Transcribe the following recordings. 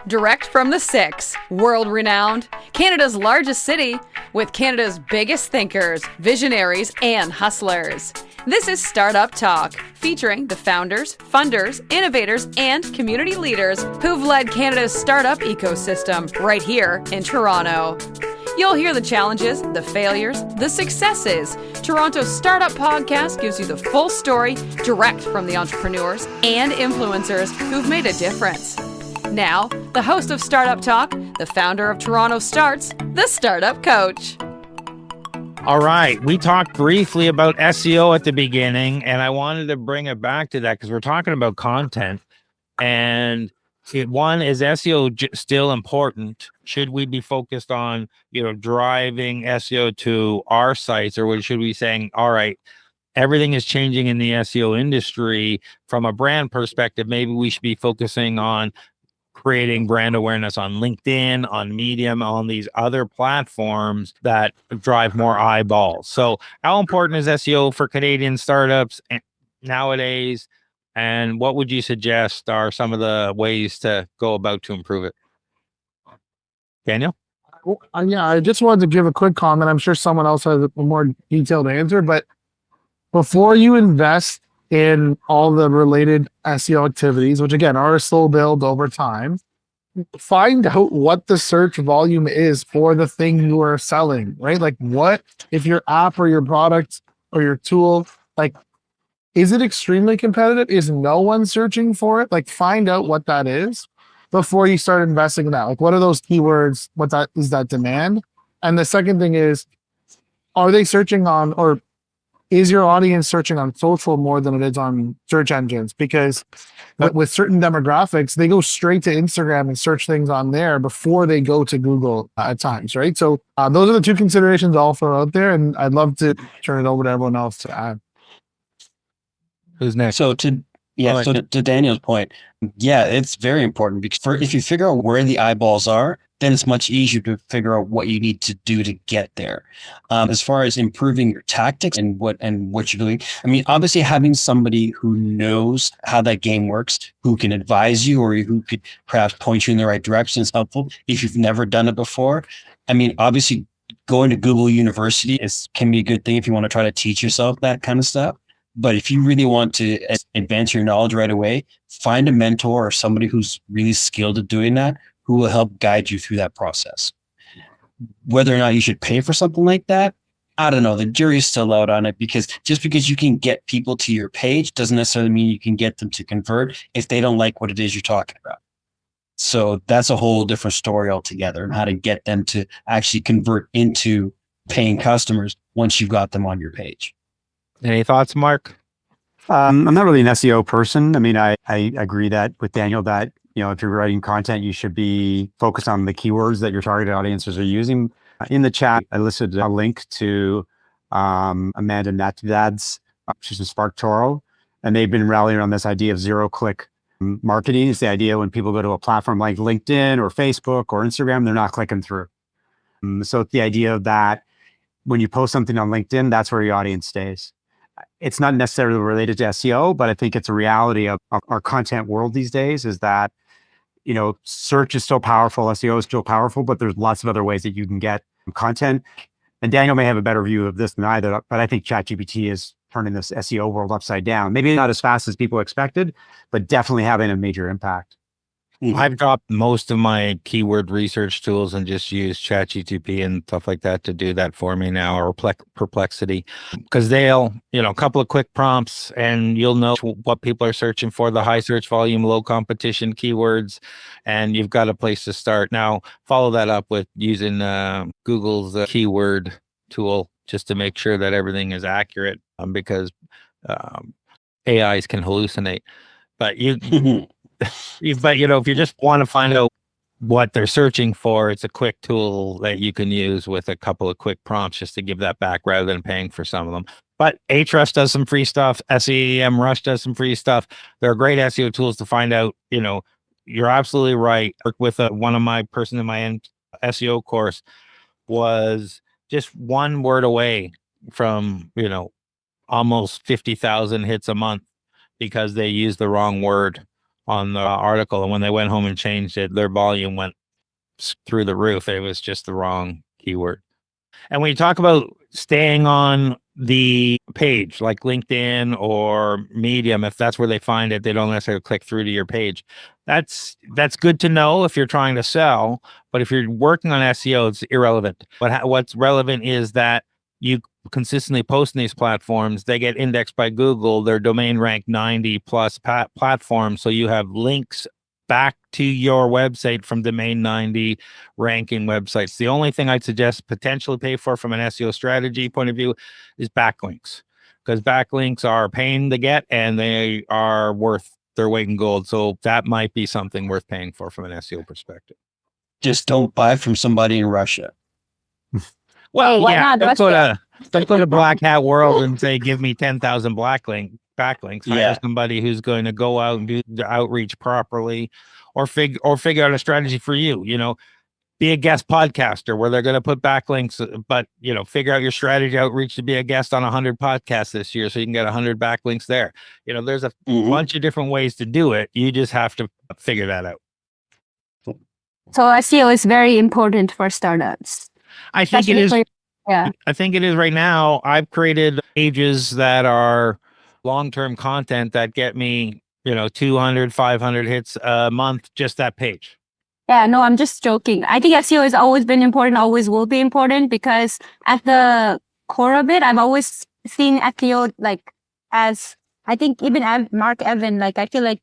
Direct from the Six, world-renowned, Canada's largest city, with Canada's biggest thinkers, visionaries, and hustlers. This is Startup Talk, featuring the founders, funders, innovators, and community leaders who've led Canada's startup ecosystem right here in Toronto. You'll hear the challenges, the failures, the successes. Toronto's Startup Podcast gives you the full story direct from the entrepreneurs and influencers who've made a difference. Now, the host of Startup Talk, the founder of TorontoStarts, the Startup Coach. All right. We talked briefly about SEO at the beginning, and I wanted to bring it back to that because we're talking about content. And one, is SEO still important? Should we be focused on, driving SEO to our sites, or should we be saying, all right, everything is changing in the SEO industry from a brand perspective. Maybe we should be focusing on creating brand awareness on LinkedIn, on Medium, on these other platforms that drive more eyeballs. So how important is SEO for Canadian startups nowadays? And what would you suggest are some of the ways to go about to improve it? Daniel? Well, I just wanted to give a quick comment. I'm sure someone else has a more detailed answer, but before you invest in all the related SEO activities, which again are a slow build over time, find out what the search volume is for the thing you are selling, right? Like, what if your app or your product or your tool, like, is it extremely competitive? Is no one searching for it? Like, find out what that is before you start investing in that. Like, what are those keywords? What that is, that demand? And the second thing is, are they searching on, or is your audience searching on social more than it is on search engines? Because with certain demographics, they go straight to Instagram and search things on there before they go to Google at times, right? So those are the two considerations I'll throw out there, and I'd love to turn it over to everyone else to add. Who's next? So to Daniel's point, it's very important because if you figure out where the eyeballs are, then it's much easier to figure out what you need to do to get there. As far as improving your tactics and what you're doing, I mean, obviously having somebody who knows how that game works, who can advise you or who could perhaps point you in the right direction is helpful. If you've never done it before, I mean, obviously going to Google University can be a good thing if you want to try to teach yourself that kind of stuff. But if you really want to advance your knowledge right away, find a mentor or somebody who's really skilled at doing that, who will help guide you through that process. Whether or not you should pay for something like that, I don't know. The jury's still out on it, because just because you can get people to your page doesn't necessarily mean you can get them to convert if they don't like what it is you're talking about. So that's a whole different story altogether, and how to get them to actually convert into paying customers once you've got them on your page. Any thoughts, Mark? I'm not really an SEO person. I mean, I agree that with Daniel that, if you're writing content, you should be focused on the keywords that your targeted audiences are using. In the chat, I listed a link to Amanda Natidad's, she's a Spark Toro, and they've been rallying around this idea of zero-click marketing. It's the idea when people go to a platform like LinkedIn or Facebook or Instagram, they're not clicking through. So it's the idea that when you post something on LinkedIn, that's where your audience stays. It's not necessarily related to SEO, but I think it's a reality of our content world these days, is that, search is still powerful, SEO is still powerful, but there's lots of other ways that you can get content. And Daniel may have a better view of this than I do, but I think ChatGPT is turning this SEO world upside down. Maybe not as fast as people expected, but definitely having a major impact. I've dropped most of my keyword research tools and just use ChatGPT and stuff like that to do that for me now, or Perplexity, because they'll, a couple of quick prompts and you'll know what people are searching for, the high search volume, low competition keywords, and you've got a place to start. Now, follow that up with using Google's keyword tool just to make sure that everything is accurate, because AIs can hallucinate. But if you just want to find out what they're searching for, it's a quick tool that you can use with a couple of quick prompts just to give that back rather than paying for some of them. But Ahrefs does some free stuff. SEMrush does some free stuff. There are great SEO tools to find out. You're absolutely right. With one of my person in my SEO course was just one word away from, almost 50,000 hits a month because they used the wrong word on the article. And when they went home and changed it, their volume went through the roof. It was just the wrong keyword. And when you talk about staying on the page like LinkedIn or Medium, if that's where they find it, they don't necessarily click through to your page. That's good to know if you're trying to sell. But if you're working on SEO, it's irrelevant. But what's relevant is that you consistently post in these platforms. They get indexed by Google. They're domain rank 90 plus platforms. So you have links back to your website from domain 90 ranking websites. The only thing I'd suggest potentially pay for from an SEO strategy point of view is backlinks, because backlinks are a pain to get and they are worth their weight in gold. So that might be something worth paying for from an SEO perspective. Just don't buy from somebody in Russia. Well, Why yeah, not don't go to Black Hat World and say, give me 10,000 backlinks. Hire Yeah. somebody who's going to go out and do the outreach properly, or figure out a strategy for you. Be a guest podcaster where they're going to put backlinks, but figure out your strategy outreach to be a guest on 100 podcasts this year so you can get 100 backlinks there. There's a bunch of different ways to do it. You just have to figure that out. So SEO is very important for startups. I think it is. Yeah. I think it is right now. I've created pages that are long-term content that get me, 200, 500 hits a month, just that page. Yeah, no, I'm just joking. I think SEO has always been important, always will be important, because at the core of it, I've always seen SEO as, I think even Mark Evan, I feel like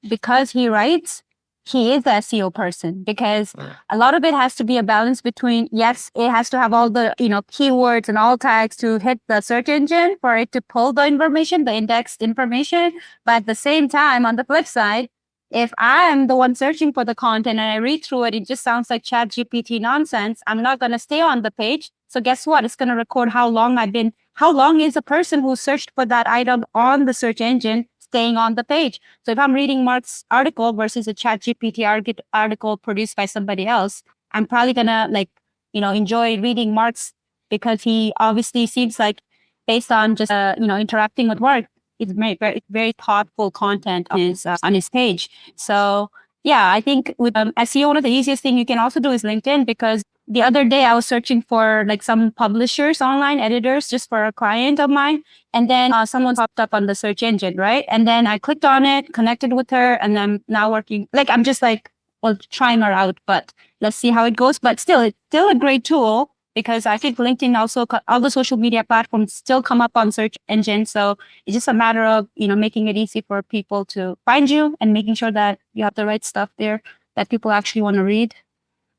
because he writes, he is the SEO person, because a lot of it has to be a balance between, yes, it has to have all the, keywords and alt tags to hit the search engine for it to pull the information, the indexed information. But at the same time, on the flip side, if I'm the one searching for the content and I read through it, it just sounds like Chat GPT nonsense. I'm not going to stay on the page. So guess what? It's going to record how long is a person who searched for that item on the search engine staying on the page. So if I'm reading Mark's article versus a Chat GPT article produced by somebody else, I'm probably going to enjoy reading Mark's, because he obviously seems like, based on just, interacting with Mark, it's very, very thoughtful content on his page. So yeah, I think with SEO, one of the easiest thing you can also do is LinkedIn, because the other day I was searching for some publishers, online editors, just for a client of mine. And then someone popped up on the search engine, right? And then I clicked on it, connected with her, and I'm now working. I'm just trying her out, but let's see how it goes. But still, it's still a great tool, because I think LinkedIn also, all the social media platforms still come up on search engine. So it's just a matter of, making it easy for people to find you and making sure that you have the right stuff there that people actually want to read.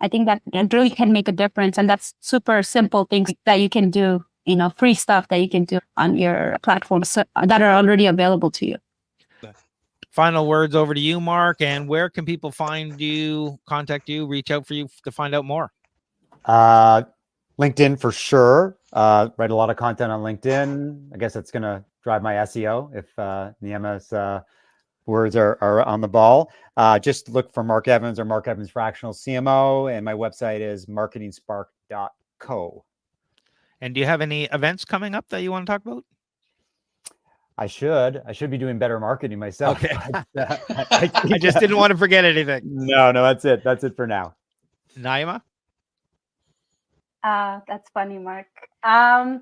I think that really can make a difference. And that's super simple things that you can do, free stuff that you can do on your platforms that are already available to you. Final words over to you, Mark. And where can people find you, contact you, reach out for you to find out more? LinkedIn for sure. Write a lot of content on LinkedIn. I guess that's going to drive my SEO if Niema's words are on the ball. Just look for Mark Evans or Mark Evans Fractional CMO, and my website is marketingspark.co. And do you have any events coming up that you want to talk about? I should be doing better marketing myself. Okay. But, I just didn't want to forget anything. No, that's it. That's it for now. Niema? That's funny, Mark. By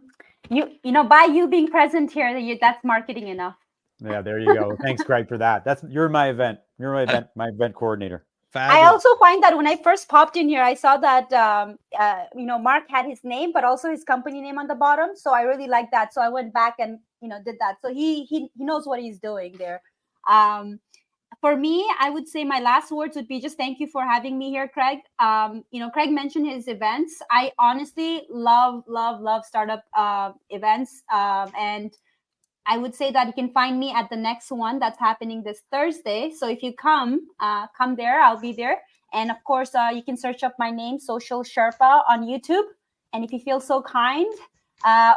you being present here, that's marketing enough. Yeah, there you go. Thanks, Craig, for that. You're my event. You're my event coordinator. Fabulous. I also find that when I first popped in here, I saw that Mark had his name, but also his company name on the bottom. So I really like that. So I went back and did that. So he knows what he's doing there. For me, I would say my last words would be just thank you for having me here, Craig. Craig mentioned his events. I honestly love startup events, and I would say that you can find me at the next one that's happening this Thursday. So if you come there, I'll be there. And of course, you can search up my name, Social Sherpa, on YouTube. And if you feel so kind,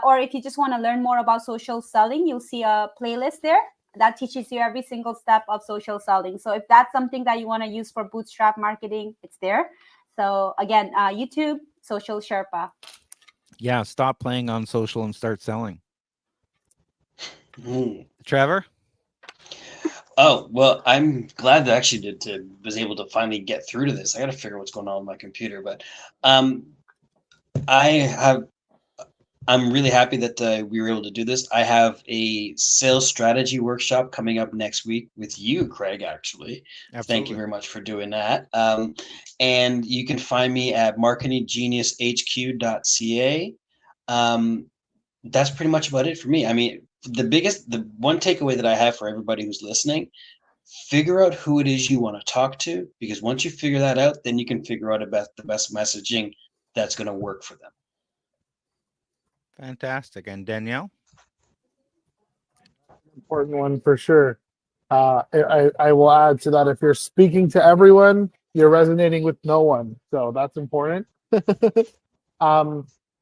or if you just want to learn more about social selling, you'll see a playlist there that teaches you every single step of social selling. So if that's something that you want to use for bootstrap marketing, it's there. So again, YouTube, Social Sherpa. Yeah, stop playing on social and start selling. Trevor? Oh, well, I'm glad that was able to finally get through to this. I got to figure out what's going on with my computer, but I have I'm really happy that we were able to do this. I have a sales strategy workshop coming up next week with you, Craig, actually. Absolutely. Thank you very much for doing that. And you can find me at marketinggeniushq.ca. That's pretty much about it for me. I mean, the one takeaway that I have for everybody who's listening, figure out who it is you want to talk to, because once you figure that out, then you can figure out the best messaging that's going to work for them. Fantastic. And Danielle? Important one for sure. I will add to that, if you're speaking to everyone, you're resonating with no one. So that's important.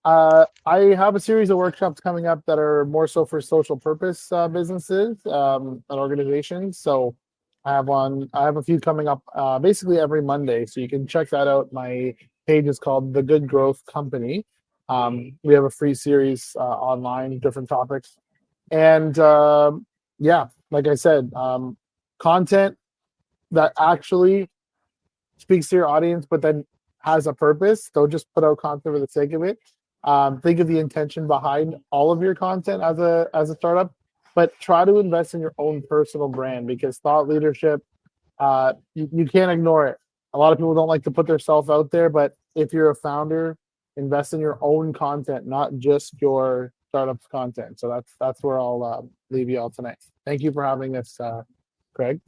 I have a series of workshops coming up that are more so for social purpose businesses and organizations. So I have a few coming up basically every Monday. So you can check that out. My page is called The Good Growth Company. We have a free series online, different topics. And yeah, like I said, content that actually speaks to your audience, but then has a purpose. Don't just put out content for the sake of it. Think of the intention behind all of your content as a startup, but try to invest in your own personal brand, because thought leadership, you can't ignore it. A lot of people don't like to put themselves out there, but if you're a founder, invest in your own content, not just your startup's content. So that's where I'll leave you all tonight. Thank you for having this, Craig.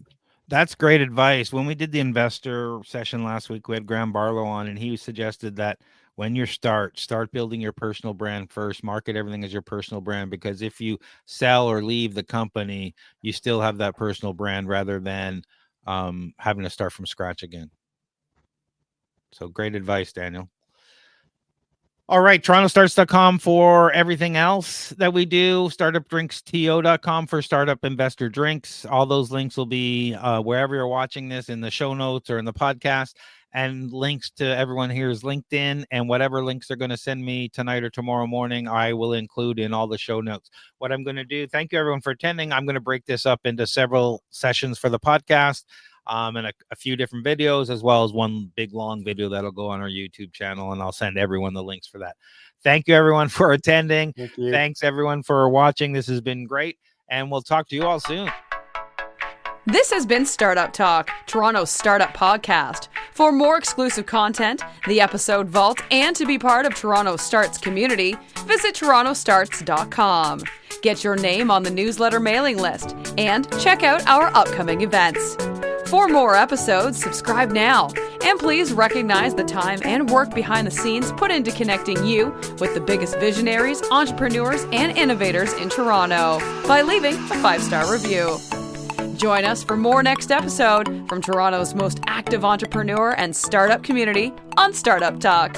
That's great advice. When we did the investor session last week, we had Graham Barlow on, and he suggested that when you start building your personal brand first, market everything as your personal brand, because if you sell or leave the company, you still have that personal brand rather than having to start from scratch again. So great advice, Daniel. All right, TorontoStarts.com for everything else that we do. StartupDrinksTO.com for startup investor drinks. All those links will be wherever you're watching this, in the show notes or in the podcast. And links to everyone here's LinkedIn, and whatever links they're going to send me tonight or tomorrow morning, I will include in all the show notes. What I'm going to do, thank you everyone for attending. I'm going to break this up into several sessions for the podcast. And a few different videos, as well as one big long video that'll go on our YouTube channel, and I'll send everyone the links for that. Thank you everyone for attending. Thank you. Thanks everyone for watching. This has been great, and we'll talk to you all soon. This has been Startup Talk, Toronto's startup podcast. For more exclusive content, the episode vault, and to be part of Toronto Starts community, visit TorontoStarts.com. Get your name on the newsletter mailing list and check out our upcoming events. For more episodes, subscribe now. And please recognize the time and work behind the scenes put into connecting you with the biggest visionaries, entrepreneurs, and innovators in Toronto by leaving a 5-star review. Join us for more next episode from Toronto's most active entrepreneur and startup community on Startup Talk.